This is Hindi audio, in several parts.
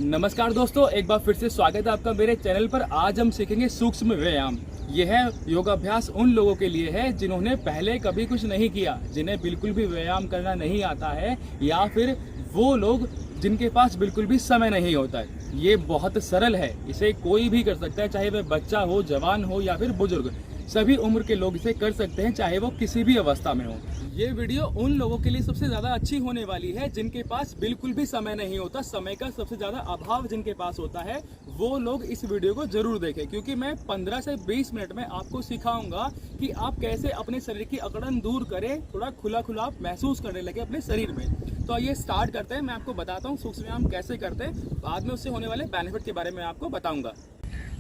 नमस्कार दोस्तों, एक बार फिर से स्वागत है आपका मेरे चैनल पर। आज हम सीखेंगे सूक्ष्म व्यायाम। यह है योगाभ्यास उन लोगों के लिए है जिन्होंने पहले कभी कुछ नहीं किया, जिन्हें बिल्कुल भी व्यायाम करना नहीं आता है, या फिर वो लोग जिनके पास बिल्कुल भी समय नहीं होता है। ये बहुत सरल है, इसे कोई भी कर सकता है, चाहे वह बच्चा हो, जवान हो या फिर बुजुर्ग। सभी उम्र के लोग इसे कर सकते हैं, चाहे वो किसी भी अवस्था में हो। ये वीडियो उन लोगों के लिए सबसे ज़्यादा अच्छी होने वाली है जिनके पास बिल्कुल भी समय नहीं होता, समय का सबसे ज़्यादा अभाव जिनके पास होता है, वो लोग इस वीडियो को जरूर देखें, क्योंकि मैं 15 से 20 मिनट में आपको सिखाऊंगा कि आप कैसे अपने शरीर की अकड़न दूर करें, थोड़ा खुला खुला आप महसूस करने लगे अपने शरीर में। तो आइए स्टार्ट करते हैं। मैं आपको बताता हूँ सूक्ष्म व्यायाम कैसे करते हैं, बाद में उससे होने वाले बेनिफिट के बारे में आपको बताऊंगा।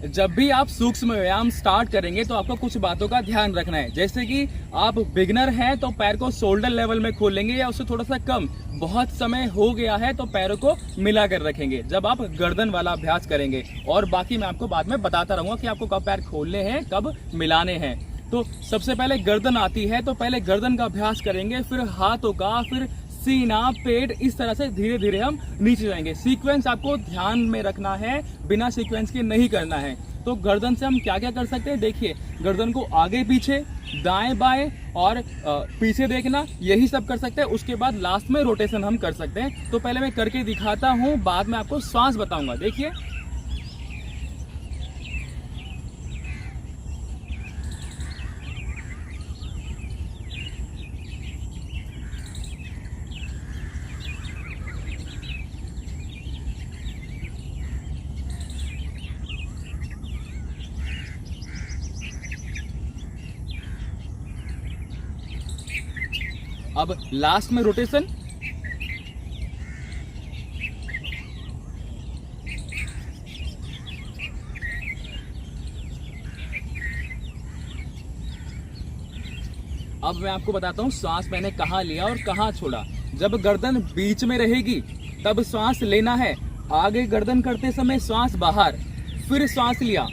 जब भी आप सूक्ष्म व्यायाम स्टार्ट करेंगे तो आपको कुछ बातों का ध्यान रखना है। जैसे कि आप बिगनर हैं तो पैर को शोल्डर लेवल में खोलेंगे या उससे थोड़ा सा कम। बहुत समय हो गया है तो पैरों को मिला कर रखेंगे जब आप गर्दन वाला अभ्यास करेंगे, और बाकी मैं आपको बाद में बताता रहूंगा कि आपको कब पैर खोलने हैं, कब मिलाने हैं। तो सबसे पहले गर्दन आती है, तो पहले गर्दन का अभ्यास करेंगे, फिर हाथों का, फिर सीना, पेट, इस तरह से धीरे धीरे हम नीचे जाएंगे। सीक्वेंस आपको ध्यान में रखना है, बिना सीक्वेंस के नहीं करना है। तो गर्दन से हम क्या क्या कर सकते हैं, देखिए, गर्दन को आगे पीछे, दाएं बाएं और पीछे देखना, यही सब कर सकते हैं। उसके बाद लास्ट में रोटेशन हम कर सकते हैं। तो पहले मैं करके दिखाता हूँ, बाद में आपको श्वास बताऊंगा। देखिए, अब लास्ट में रोटेशन। अब मैं आपको बताता हूँ सांस मैंने कहाँ लिया और कहाँ छोड़ा। जब गर्दन बीच में रहेगी तब सांस लेना है। आगे गर्दन करते समय सांस बाहर, फिर सांस लिया,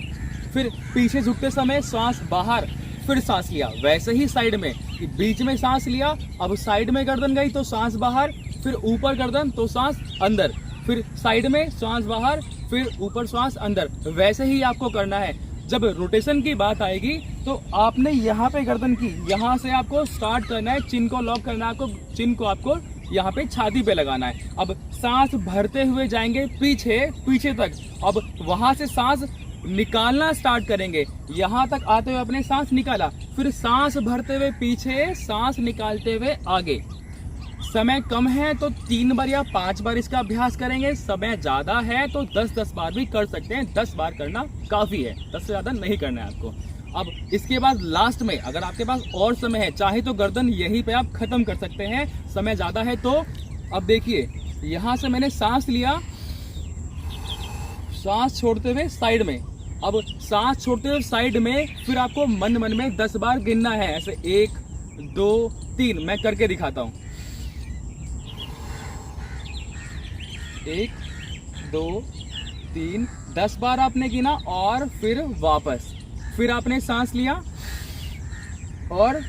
फिर पीछे झुकते समय सांस बाहर, फिर सांस लिया। वैसे ही साइड में, बीच में सांस लिया, अब साइड में गर्दन गई तो सांस बाहर, फिर ऊपर गर्दन तो सांस अंदर, फिर साइड में सांस बाहर, फिर ऊपर सांस अंदर। वैसे ही आपको करना है। जब रोटेशन की बात आएगी तो आपने यहाँ पे गर्दन की, यहाँ से आपको स्टार्ट करना है, चिन को लॉक करना है, आपको चिन को आपको यहाँ पे छाती पे लगाना है। अब सांस भरते हुए जाएंगे पीछे तक। अब वहां से सांस निकालना स्टार्ट करेंगे, यहाँ तक आते हुए अपने सांस निकाला, फिर सांस भरते हुए पीछे, सांस निकालते हुए आगे। समय कम है तो 3 बार या 5 बार इसका अभ्यास करेंगे। समय ज्यादा है तो 10-10 बार भी कर सकते हैं। 10 बार करना काफी है, 10 से ज्यादा नहीं करना है आपको। अब इसके बाद लास्ट में अगर आपके पास और समय है, चाहे तो गर्दन यहीं पे आप खत्म कर सकते हैं, समय ज्यादा है तो। अब देखिए, यहां से मैंने सांस लिया, सांस छोड़ते हुए साइड में। अब सांस छोड़ते हुए साइड में फिर आपको मन में 10 बार गिनना है, ऐसे 1 2 3। मैं करके दिखाता हूं। 1 2 3, 10 बार आपने गिना और फिर वापस। फिर आपने सांस लिया और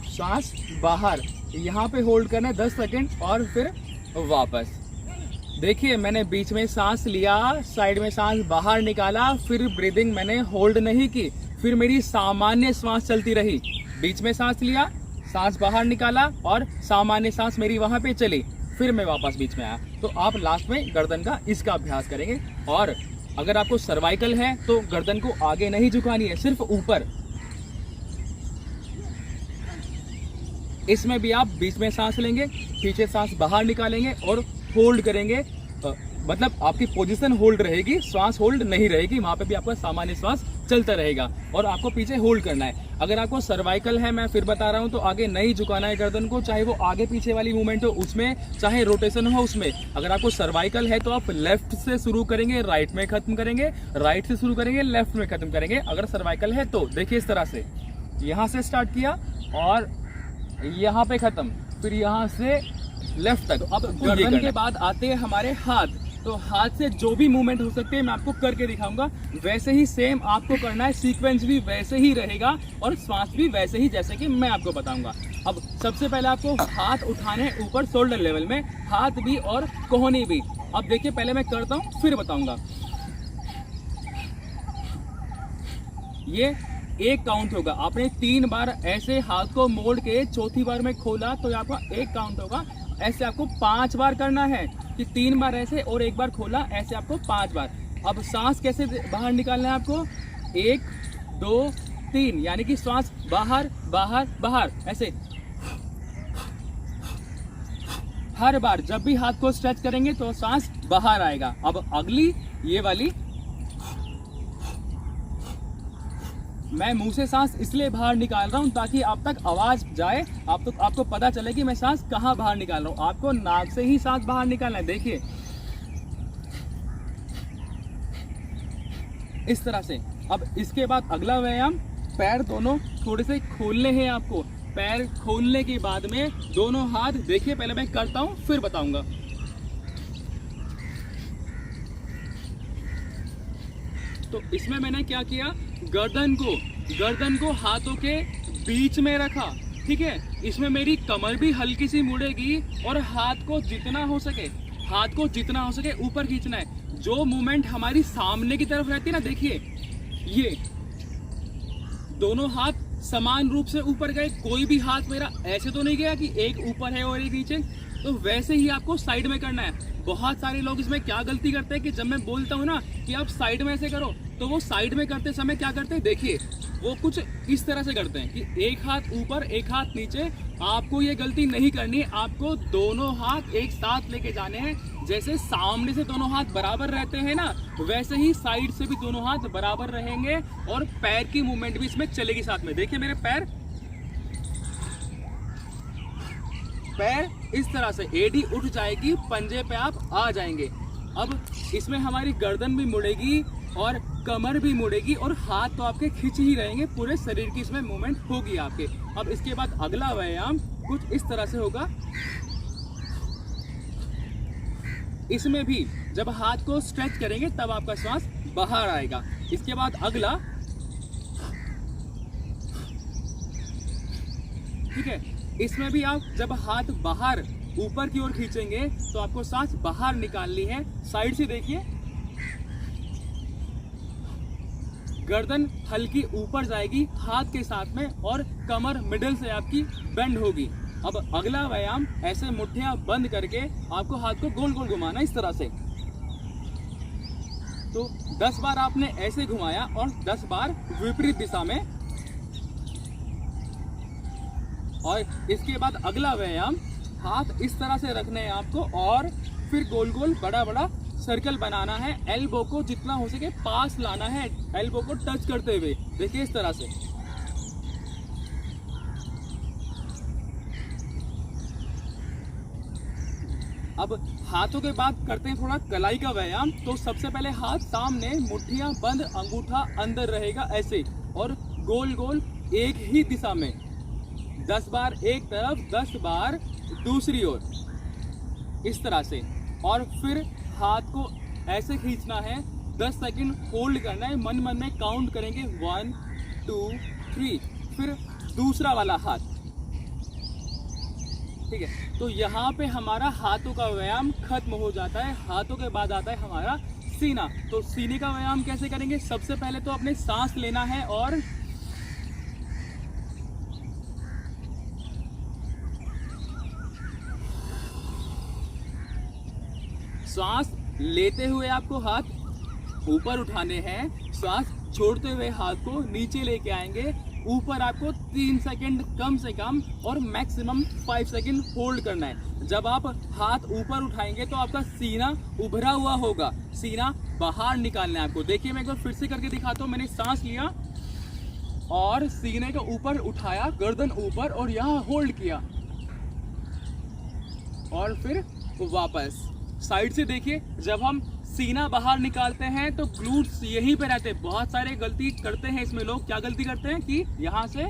सांस बाहर, यहाँ पे होल्ड करना है 10 सेकेंड और फिर वापस। देखिए, मैंने बीच में सांस लिया, साइड में सांस बाहर निकाला, फिर ब्रीदिंग मैंने होल्ड नहीं की, फिर मेरी सामान्य सांस चलती रही। बीच में सांस लिया, सांस बाहर निकाला और सामान्य सांस मेरी वहां पे चली, फिर मैं वापस बीच में आया। तो आप लास्ट में गर्दन का इसका अभ्यास करेंगे। और अगर आपको सर्वाइकल है तो गर्दन को आगे नहीं झुकानी है, सिर्फ ऊपर। इसमें भी आप बीच में सांस लेंगे, पीछे सांस बाहर निकालेंगे और होल्ड करेंगे। मतलब आपकी पोजीशन होल्ड रहेगी, श्वास होल्ड नहीं रहेगी, वहां पे भी आपका सामान्य श्वास चलता रहेगा और आपको पीछे होल्ड करना है। अगर आपको सर्वाइकल है, मैं फिर बता रहा हूं, तो आगे नहीं झुकाना है गर्दन को, चाहे वो आगे पीछे वाली मूवमेंट हो उसमें, चाहे रोटेशन हो उसमें। अगर आपको सर्वाइकल है तो आप लेफ्ट से शुरू करेंगे, राइट में खत्म करेंगे, राइट से शुरू करेंगे, लेफ्ट में खत्म करेंगे। अगर सर्वाइकल है तो देखिए, इस तरह से यहाँ से स्टार्ट किया और यहाँ पे खत्म, फिर यहाँ से लेफ्ट तक। अब गर्दन के बाद आते हैं हमारे हाथ। तो हाथ से जो भी मूवमेंट हो सकते हैं मैं आपको करके दिखाऊंगा। वैसे ही सेम आपको करना है, सीक्वेंस भी वैसे ही रहेगा और श्वास भी वैसे ही, जैसे कि मैं आपको बताऊंगा। अब सबसे पहले आपको हाथ उठाने हैं ऊपर शोल्डर लेवल में, हाथ भी और कोहनी भी। अब देखिए पहले मैं करता हूँ फिर बताऊंगा। ये एक काउंट होगा, आपने 3 बार ऐसे हाथ को मोड़ के चौथी बार में खोला तो आपका एक काउंट होगा। ऐसे आपको 5 बार करना है कि 3 बार ऐसे और 1 बार खोला, ऐसे आपको 5 बार। अब सांस कैसे बाहर निकालना है आपको, 1 2 3, यानी कि सांस बाहर बाहर बाहर ऐसे। हर बार जब भी हाथ को स्ट्रेच करेंगे तो सांस बाहर आएगा। अब अगली ये वाली, मैं मुंह से सांस इसलिए बाहर निकाल रहा हूं ताकि आप तक आवाज जाए, आपको पता चले कि मैं सांस कहां बाहर निकाल रहा हूं। आपको नाक से ही सांस बाहर निकालना है, देखिए इस तरह से। अब इसके बाद अगला व्यायाम, पैर दोनों थोड़े से खोलने हैं आपको। पैर खोलने के बाद में दोनों हाथ, देखिए पहले मैं करता हूं फिर बताऊंगा। तो इसमें मैंने क्या किया, गर्दन को हाथों के बीच में रखा, ठीक है। इसमें मेरी कमर भी हल्की सी मुड़ेगी और हाथ को जितना हो सके ऊपर खींचना है। जो मूवमेंट हमारी सामने की तरफ रहती है ना, देखिए ये दोनों हाथ समान रूप से ऊपर गए। कोई भी हाथ मेरा ऐसे तो नहीं गया कि एक ऊपर है और एक नीचे, तो वैसे ही आपको साइड में करना है। बहुत सारे लोग इसमें क्या गलती करते हैं कि जब मैं बोलता हूँ ना कि आप साइड में ऐसे करो, तो वो साइड में करते समय क्या करते हैं, देखिए वो कुछ इस तरह से करते हैं कि एक हाथ ऊपर एक हाथ नीचे। आपको ये गलती नहीं करनी है, आपको दोनों हाथ एक साथ लेके जाने हैं। जैसे सामने से दोनों हाथ बराबर रहते हैं ना, वैसे ही साइड से भी दोनों हाथ बराबर रहेंगे और पैर की मूवमेंट भी इसमें चलेगी साथ में। देखिए मेरे पैर इस तरह से, एडी उठ जाएगी, पंजे पे आप आ जाएंगे। अब इसमें हमारी गर्दन भी मुड़ेगी और कमर भी मुड़ेगी और हाथ तो आपके खिंच ही रहेंगे, पूरे शरीर की इसमें मूवमेंट होगी आपके। अब इसके बाद अगला व्यायाम कुछ इस तरह से होगा। इसमें भी जब हाथ को स्ट्रेच करेंगे तब आपका श्वास बाहर आएगा। इसके बाद अगला, ठीक है, इसमें भी आप जब हाथ बाहर ऊपर की ओर खींचेंगे तो आपको सांस बाहर निकालनी है। साइड से देखिए, गर्दन हल्की ऊपर जाएगी हाथ के साथ में और कमर मिडिल से आपकी बेंड होगी। अब अगला व्यायाम, ऐसे मुट्ठियां बंद करके आपको हाथ को गोल गोल घुमाना इस तरह से। तो 10 बार आपने ऐसे घुमाया और 10 बार विपरीत दिशा में। और इसके बाद अगला व्यायाम, हाथ इस तरह से रखने हैं आपको और फिर गोल गोल बड़ा बड़ा सर्कल बनाना है। एल्बो को जितना हो सके पास लाना है, एल्बो को टच करते हुए, देखिए इस तरह से। अब हाथों के बाद करते हैं थोड़ा कलाई का व्यायाम। तो सबसे पहले हाथ सामने, मुट्ठियां बंद, अंगूठा अंदर रहेगा ऐसे, और गोल गोल एक ही दिशा में 10 बार एक तरफ, 10 बार दूसरी ओर, इस तरह से। और फिर हाथ को ऐसे खींचना है, 10 सेकंड होल्ड करना है, मन मन में काउंट करेंगे 1 2 3, फिर दूसरा वाला हाथ, ठीक है। तो यहाँ पे हमारा हाथों का व्यायाम खत्म हो जाता है। हाथों के बाद आता है हमारा सीना। तो सीने का व्यायाम कैसे करेंगे, सबसे पहले तो अपने सांस लेना है और सांस लेते हुए आपको हाथ ऊपर उठाने हैं, सांस छोड़ते हुए हाथ को नीचे लेके आएंगे। ऊपर आपको 3 सेकंड कम से कम और मैक्सिमम 5 सेकंड होल्ड करना है। जब आप हाथ ऊपर उठाएंगे तो आपका सीना उभरा हुआ होगा, सीना बाहर निकालना है आपको। देखिए मैं एक बार फिर से करके दिखाता हूँ। मैंने सांस लिया और सीने को ऊपर उठाया, गर्दन ऊपर, और यहाँ होल्ड किया और फिर वापस। साइड से देखिए, जब हम सीना बाहर निकालते हैं तो ग्लूट्स यहीं पे रहते हैं। बहुत सारे गलती करते हैं इसमें लोग। क्या गलती करते हैं कि यहाँ से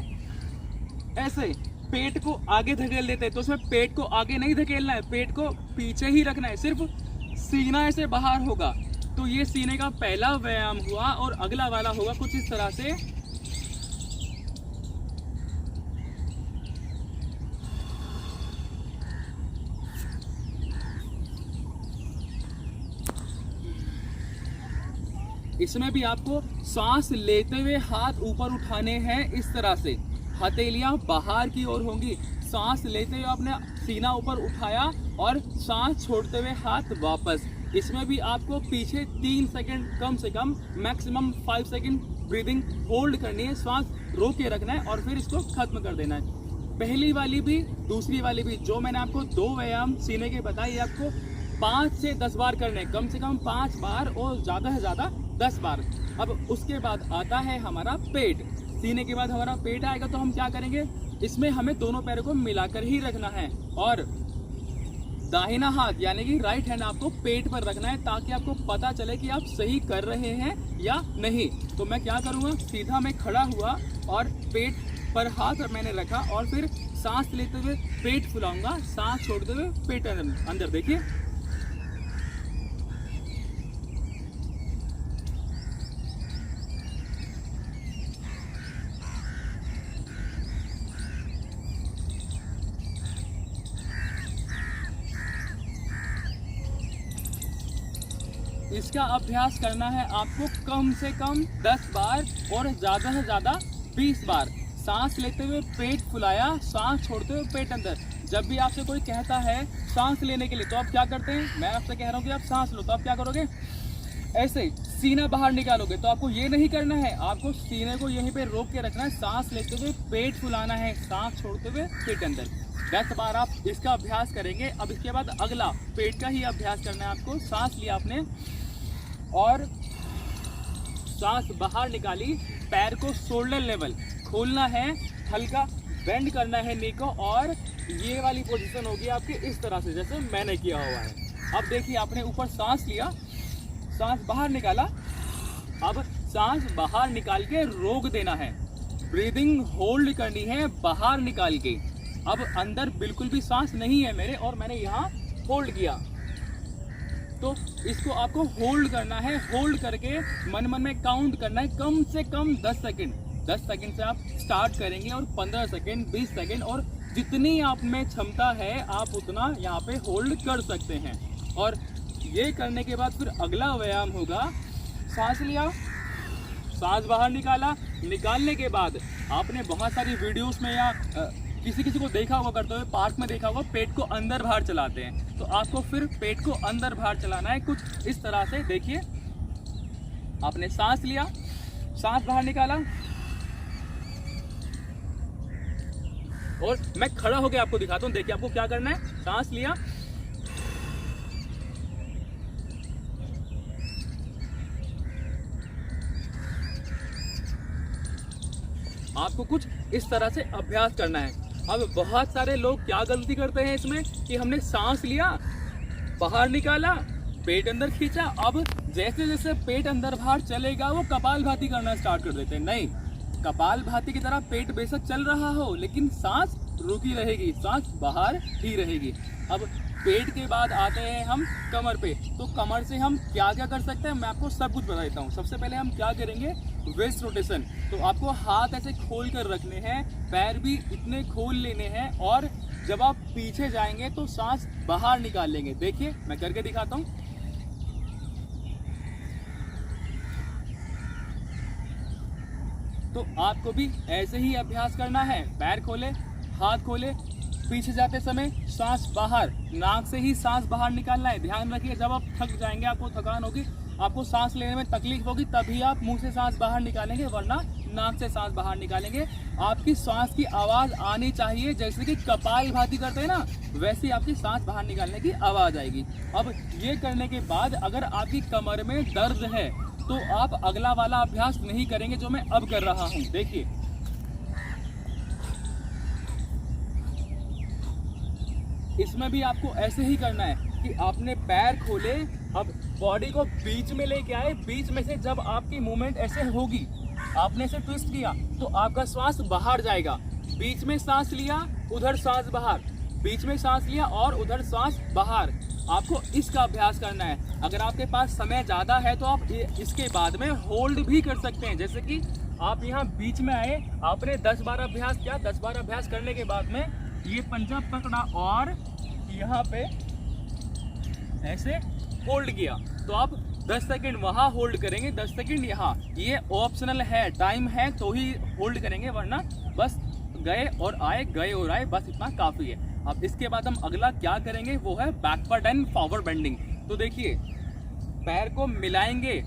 ऐसे पेट को आगे धकेल देते हैं। तो उसमें पेट को आगे नहीं धकेलना है, पेट को पीछे ही रखना है, सिर्फ सीना ऐसे बाहर होगा। तो ये सीने का पहला व्यायाम हुआ। और अगला वाला होगा कुछ इस तरह से। इसमें भी आपको सांस लेते हुए हाथ ऊपर उठाने हैं, इस तरह से हथेलियां बाहर की ओर होंगी। सांस लेते हुए आपने सीना ऊपर उठाया और सांस छोड़ते हुए हाथ वापस। इसमें भी आपको पीछे 3 सेकंड कम से कम, मैक्सिमम 5 सेकंड ब्रीदिंग होल्ड करनी है, सांस रोक के रखना है और फिर इसको खत्म कर देना है। पहली वाली भी दूसरी वाली भी, जो मैंने आपको 2 व्यायाम सीने के बताए, आपको 5 से 10 बार करने, कम से कम 5 बार और ज़्यादा से ज़्यादा 10 बार। अब उसके बाद आता है हमारा पेट। सीने के बाद हमारा पेट आएगा, तो हम क्या करेंगे, इसमें हमें दोनों पैरों को मिलाकर ही रखना है और दाहिना हाथ यानी कि राइट हैंड आपको पेट पर रखना है, ताकि आपको पता चले कि आप सही कर रहे हैं या नहीं। तो मैं क्या करूँगा, सीधा मैं खड़ा हुआ और पेट पर हाथ मैंने रखा और फिर सांस लेते हुए पेट फुलाऊंगा, सांस छोड़ते हुए पेट अंदर। देखिए, इसका अभ्यास करना है आपको कम से कम 10 बार और ज़्यादा से ज़्यादा 20 बार। सांस लेते हुए पेट फुलाया, सांस छोड़ते हुए पेट अंदर। जब भी आपसे कोई कहता है सांस लेने के लिए, तो आप क्या करते हैं, मैं आपसे कह रहा हूँ कि आप सांस लो, तो आप क्या करोगे, ऐसे सीना बाहर निकालोगे। तो आपको ये नहीं करना है, आपको सीने को यहीं पे रोक के रखना है, सांस लेते हुए पेट फुलाना है, सांस छोड़ते हुए पेट अंदर। 10 बार आप इसका अभ्यास करेंगे। अब इसके बाद अगला पेट का ही अभ्यास करना है आपको। सांस लिया आपने और सांस बाहर निकाली, पैर को शोल्डर लेवल खोलना है, हल्का बेंड करना है नी को, और ये वाली पोजीशन होगी आपकी इस तरह से, जैसे मैंने किया हुआ है। अब देखिए, आपने ऊपर सांस लिया, सांस बाहर निकाला, अब सांस बाहर निकाल के रोक देना है, ब्रीदिंग होल्ड करनी है बाहर निकाल के। अब अंदर बिल्कुल भी सांस नहीं है मेरे, और मैंने यहाँ होल्ड किया, तो इसको आपको होल्ड करना है। होल्ड करके मन मन में काउंट करना है, कम से कम 10 सेकंड। 10 सेकंड से आप स्टार्ट करेंगे और 15 सेकंड, 20 सेकंड, और जितनी आप में क्षमता है आप उतना यहाँ पे होल्ड कर सकते हैं। और ये करने के बाद फिर अगला व्यायाम होगा, सांस लिया, सांस बाहर निकाला, निकालने के बाद आपने बहुत सारी वीडियोस में या किसी को देखा होगा करते हुए, पार्क में देखा होगा, पेट को अंदर बाहर चलाते हैं। तो आपको फिर पेट को अंदर बाहर चलाना है कुछ इस तरह से। देखिए, आपने सांस लिया, सांस बाहर निकाला, और मैं खड़ा होकर आपको दिखाता हूं। देखिए आपको क्या करना है, सांस लिया, आपको कुछ इस तरह से अभ्यास करना है। अब बहुत सारे लोग क्या गलती करते हैं इसमें, कि हमने सांस लिया, बाहर निकाला, पेट अंदर खींचा, अब जैसे जैसे पेट अंदर बाहर चलेगा वो कपालभाति करना स्टार्ट कर देते हैं। नहीं, कपालभाति की तरह पेट बेशक चल रहा हो, लेकिन सांस रुकी रहेगी, सांस बाहर ही रहेगी। अब पेट के बाद आते हैं हम कमर पे। तो कमर से हम क्या क्या कर सकते हैं, मैं आपको सब कुछ बता देता हूँ। सबसे पहले हम क्या करेंगे, वेस्ट रोटेशन। तो आपको हाथ ऐसे खोल कर रखने हैं, पैर भी इतने खोल लेने हैं, और जब आप पीछे जाएंगे तो सांस बाहर निकाल लेंगे। देखिए मैं करके दिखाता हूँ। तो आपको भी ऐसे ही अभ्यास करना है। पैर खोले, हाथ खोले, पीछे जाते समय सांस बाहर, नाक से ही सांस बाहर निकालना है। ध्यान रखिए, जब आप थक जाएंगे, आपको थकान होगी, आपको सांस लेने में तकलीफ होगी, तभी आप मुंह से सांस बाहर निकालेंगे, वरना नाक से सांस बाहर निकालेंगे। आपकी सांस की आवाज़ आनी चाहिए, जैसे कि कपालभाति करते हैं ना, वैसे आपकी सांस बाहर निकालने की आवाज़ आएगी। अब ये करने के बाद अगर आपकी कमर में दर्द है तो आप अगला वाला अभ्यास नहीं करेंगे जो मैं अब कर रहा हूँ। देखिए, इसमें भी आपको ऐसे ही करना है कि आपने पैर खोले, अब बॉडी को बीच में लेके आए, बीच में से जब आपकी मूवमेंट ऐसे होगी, आपने इसे ट्विस्ट किया तो आपका श्वास बाहर जाएगा। बीच में सांस लिया, उधर सांस बाहर, बीच में सांस लिया और उधर सांस बाहर। आपको इसका अभ्यास करना है। अगर आपके पास समय ज़्यादा है तो आप इसके बाद में होल्ड भी कर सकते हैं। जैसे कि आप यहाँ बीच में आए, आपने 10 बार अभ्यास किया, 10 बार अभ्यास करने के बाद में ये पंजा पकड़ा और यहाँ पे ऐसे होल्ड किया, तो आप 10 सेकंड वहां होल्ड करेंगे, 10 सेकंड यहाँ। ये ऑप्शनल है, टाइम है तो ही होल्ड करेंगे, वरना बस गए और आए, गए और आए, बस इतना काफी है। अब इसके बाद हम अगला क्या करेंगे वो है बैकवर्ड एंड फॉरवर्ड बेंडिंग। तो देखिए पैर को मिलाएंगे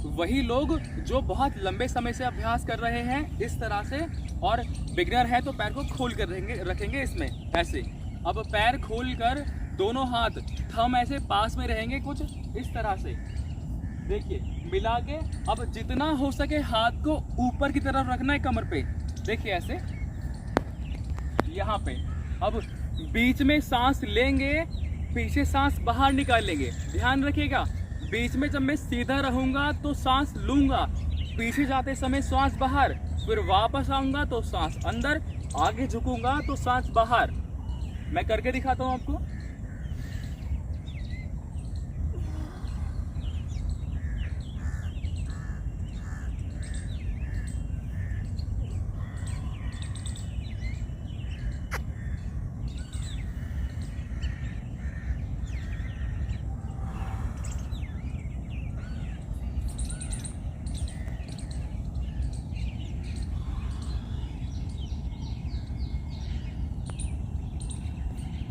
वही लोग जो बहुत लंबे समय से अभ्यास कर रहे हैं इस तरह से, और बिगिनर है तो पैर को खोल कर रखेंगे इसमें ऐसे। अब पैर खोल कर दोनों हाथ थंब ऐसे पास में रहेंगे कुछ इस तरह से, देखिए मिला के। अब जितना हो सके हाथ को ऊपर की तरफ रखना है कमर पे, देखिए ऐसे यहाँ पे। अब बीच में सांस लेंगे, पीछे सांस बाहर निकाल लेंगे। ध्यान रखिएगा, बीच में जब मैं सीधा रहूंगा तो सांस लूंगा, पीछे जाते समय सांस बाहर, फिर वापस आऊंगा तो सांस अंदर, आगे झुकूंगा तो सांस बाहर। मैं करके दिखाता हूं आपको।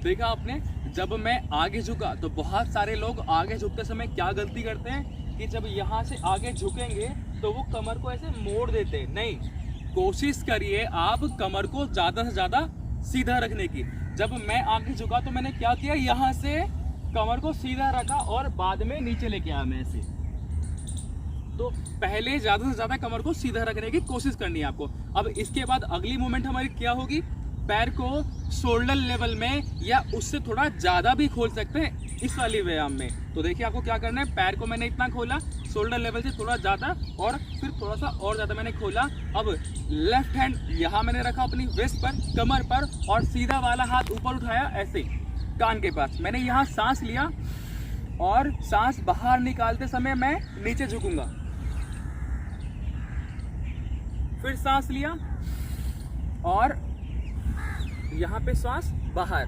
देखा आपने, जब मैं आगे झुका तो बहुत सारे लोग आगे झुकते समय क्या गलती करते हैं कि जब यहाँ से आगे झुकेंगे तो वो कमर को ऐसे मोड़ देते हैं। नहीं, कोशिश करिए आप कमर को ज्यादा से ज्यादा सीधा रखने की। जब मैं आगे झुका तो मैंने क्या किया, यहाँ से कमर को सीधा रखा और बाद में नीचे लेके आया मैं ऐसे। तो पहले ज्यादा से ज्यादा कमर को सीधा रखने की कोशिश करनी है आपको। अब इसके बाद अगली मूवमेंट हमारी क्या होगी, पैर को शोल्डर लेवल में या उससे थोड़ा ज्यादा भी खोल सकते हैं इस वाली व्यायाम में। तो देखिए आपको क्या करना है, पैर को मैंने इतना खोला शोल्डर लेवल से थोड़ा ज्यादा, और फिर थोड़ा सा और ज्यादा मैंने खोला। अब लेफ्ट हैंड यहाँ मैंने रखा अपनी वेस्ट पर, कमर पर, और सीधा वाला हाथ ऊपर उठाया ऐसे कान के पास। मैंने यहाँ सांस लिया और सांस बाहर निकालते समय मैं नीचे झुकूंगा, फिर सांस लिया और यहाँ पे सांस बाहर,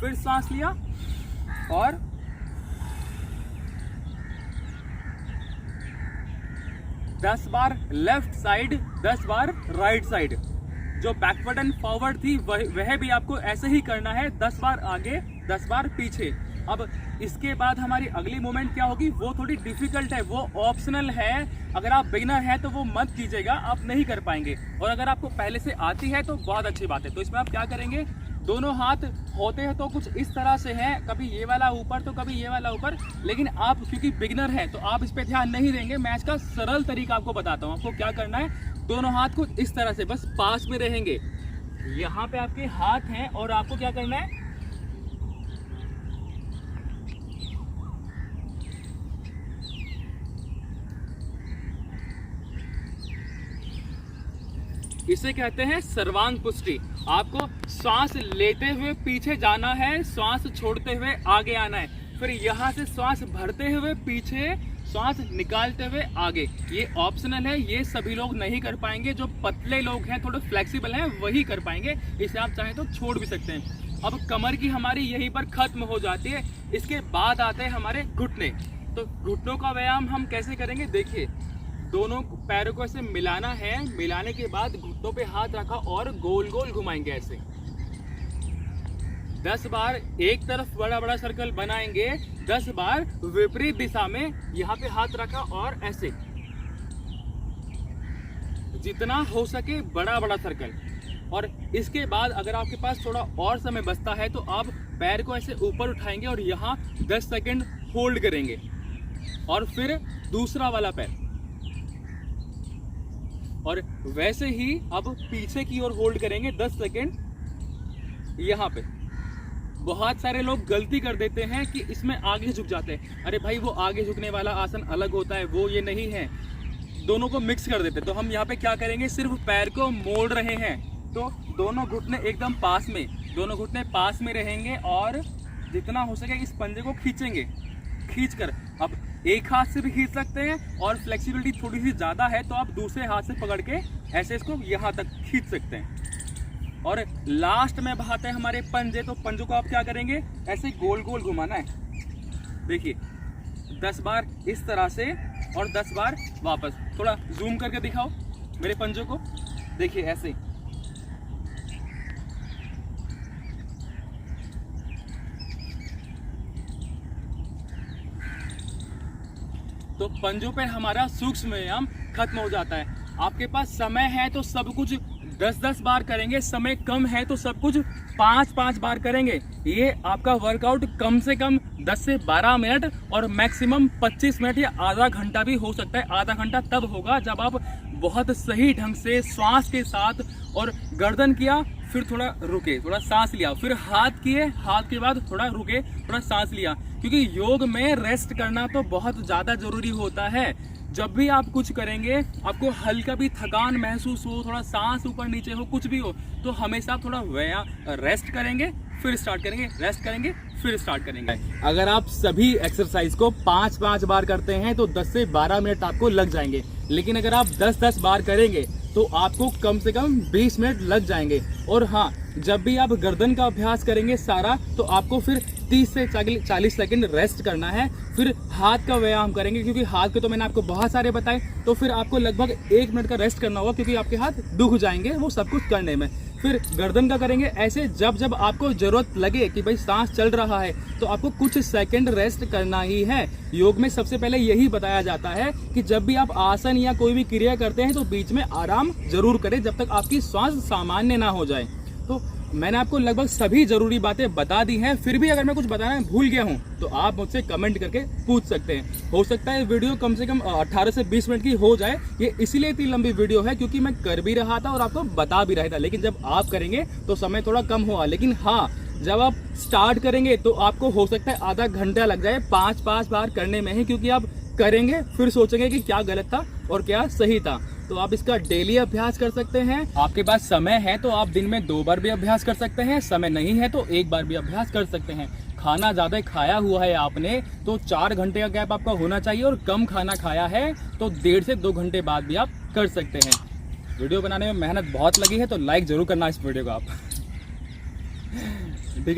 फिर सांस लिया और दस बार लेफ्ट साइड, 10 बार राइट साइड। जो बैकवर्ड एंड फॉरवर्ड थी वह भी आपको ऐसे ही करना है, 10 बार आगे 10 बार पीछे। अब इसके बाद हमारी अगली मूवमेंट क्या होगी, वो थोड़ी डिफिकल्ट है, वो ऑप्शनल है। अगर आप बिगिनर हैं तो वो मत कीजिएगा, आप नहीं कर पाएंगे। और अगर आपको पहले से आती है तो बहुत अच्छी बात है। तो इसमें आप क्या करेंगे, दोनों हाथ होते हैं तो कुछ इस तरह से हैं, कभी ये वाला ऊपर तो कभी ये वाला ऊपर, लेकिन आप क्योंकि बिगिनर हैं तो आप इस पे ध्यान नहीं देंगे। मैं इसका सरल तरीका आपको बताता हूँ। आपको क्या करना है, दोनों हाथ को इस तरह से बस पास में रहेंगे, यहाँ पे आपके हाथ हैं, और आपको क्या करना है, इसे कहते हैं सर्वांग पुष्टि। आपको सांस लेते हुए पीछे जाना है, सांस छोड़ते हुए आगे आना है, फिर यहाँ से सांस भरते हुए पीछे, सांस निकालते हुए आगे। ये ऑप्शनल है, ये सभी लोग नहीं कर पाएंगे। जो पतले लोग हैं, थोड़े फ्लेक्सिबल हैं, वही कर पाएंगे। इसे आप चाहें तो छोड़ भी सकते हैं। अब कमर की हमारी यहीं पर खत्म हो जाती है। इसके बाद आते हैं हमारे घुटने। तो घुटनों का व्यायाम हम कैसे करेंगे, देखिए दोनों पैरों को ऐसे मिलाना है, मिलाने के बाद घुटनों पे हाथ रखा और गोल गोल घुमाएंगे ऐसे 10 बार। एक तरफ बड़ा बड़ा सर्कल बनाएंगे, 10 बार विपरीत दिशा में यहाँ पे हाथ रखा और ऐसे, जितना हो सके बड़ा बड़ा सर्कल। और इसके बाद अगर आपके पास थोड़ा और समय बचता है तो आप पैर को ऐसे ऊपर उठाएंगे और यहाँ 10 सेकंड होल्ड करेंगे, और फिर दूसरा वाला पैर, और वैसे ही अब पीछे की ओर होल्ड करेंगे 10 सेकंड यहाँ पे। बहुत सारे लोग गलती कर देते हैं कि इसमें आगे झुक जाते हैं। अरे भाई, वो आगे झुकने वाला आसन अलग होता है, वो ये नहीं है, दोनों को मिक्स कर देते हैं। तो हम यहाँ पे क्या करेंगे, सिर्फ पैर को मोड़ रहे हैं। तो दोनों घुटने एकदम पास में, दोनों घुटने पास में रहेंगे और जितना हो सके इस पंजे को खींचेंगे, खींच कर। अब एक हाथ से भी खींच सकते हैं, और फ्लेक्सिबिलिटी थोड़ी सी ज़्यादा है तो आप दूसरे हाथ से पकड़ के ऐसे इसको यहाँ तक खींच सकते हैं। और लास्ट में बहाते हैं हमारे पंजे। तो पंजों को आप क्या करेंगे, ऐसे गोल गोल घुमाना है। देखिए 10 बार इस तरह से और 10 बार वापस। थोड़ा जूम करके दिखाओ मेरे पंजों को, देखिए ऐसे। तो पंजों पे हमारा सूक्ष्म व्यायाम खत्म हो जाता है। आपके पास समय है तो सब कुछ 10-10 बार करेंगे, समय कम है तो सब कुछ 5-5 बार करेंगे। ये आपका वर्कआउट कम से कम 10 से 12 मिनट और मैक्सिमम 25 मिनट या आधा घंटा भी हो सकता है। आधा घंटा तब होगा जब आप बहुत सही ढंग से श्वास के साथ, और गर्दन किया फिर थोड़ा रुके, थोड़ा सांस लिया, फिर हाथ किए, हाथ के बाद थोड़ा रुके, थोड़ा सांस लिया। क्योंकि योग में रेस्ट करना तो बहुत ज़्यादा ज़रूरी होता है। जब भी आप कुछ करेंगे, आपको हल्का भी थकान महसूस हो, थोड़ा सांस ऊपर नीचे हो, कुछ भी हो, तो हमेशा थोड़ा व्यायाम रेस्ट करेंगे, फिर स्टार्ट करेंगे, रेस्ट करेंगे, फिर स्टार्ट करेंगे। अगर आप सभी एक्सरसाइज को 5-5 बार करते हैं तो 10 से 12 मिनट आपको लग जाएंगे। लेकिन अगर आप 10-10 बार करेंगे तो आपको कम से कम 20 मिनट लग जाएंगे। और हाँ, जब भी आप गर्दन का अभ्यास करेंगे सारा, तो आपको फिर 30 से 40 सेकंड रेस्ट करना है। फिर हाथ का व्यायाम करेंगे, क्योंकि हाथ के तो मैंने आपको बहुत सारे बताए, तो फिर आपको लगभग 1 मिनट का रेस्ट करना होगा, क्योंकि आपके हाथ दुख जाएंगे वो सब कुछ करने में। फिर गर्दन का करेंगे। ऐसे जब जब आपको जरूरत लगे कि भाई सांस चल रहा है तो आपको कुछ सेकंड रेस्ट करना ही है। योग में सबसे पहले यही बताया जाता है कि जब भी आप आसन या कोई भी क्रिया करते हैं तो बीच में आराम जरूर करें, जब तक आपकी श्वास सामान्य ना हो जाए। तो मैंने आपको लगभग सभी जरूरी बातें बता दी हैं। फिर भी अगर मैं कुछ बताना भूल गया हूं तो आप मुझसे कमेंट करके पूछ सकते हैं। हो सकता है वीडियो कम से कम 18 से 20 मिनट की हो जाए। ये इसीलिए इतनी लंबी वीडियो है क्योंकि मैं कर भी रहा था और आपको बता भी रहा था। लेकिन जब आप करेंगे तो समय थोड़ा कम हुआ। लेकिन हाँ, जब आप स्टार्ट करेंगे तो आपको हो सकता है आधा घंटा लग जाए 5-5 बार करने में ही, क्योंकि आप करेंगे फिर सोचेंगे कि क्या गलत था और क्या सही था। तो आप इसका डेली अभ्यास कर सकते हैं। आपके पास समय है तो आप दिन में 2 बार भी अभ्यास कर सकते हैं, समय नहीं है तो 1 बार भी अभ्यास कर सकते हैं। खाना ज़्यादा खाया हुआ है आपने तो 4 घंटे का गैप आपका होना चाहिए, और कम खाना खाया है तो 1.5 से 2 घंटे बाद भी आप कर सकते हैं। वीडियो बनाने में मेहनत बहुत लगी है तो लाइक ज़रूर करना इस वीडियो को आप। ठीक है।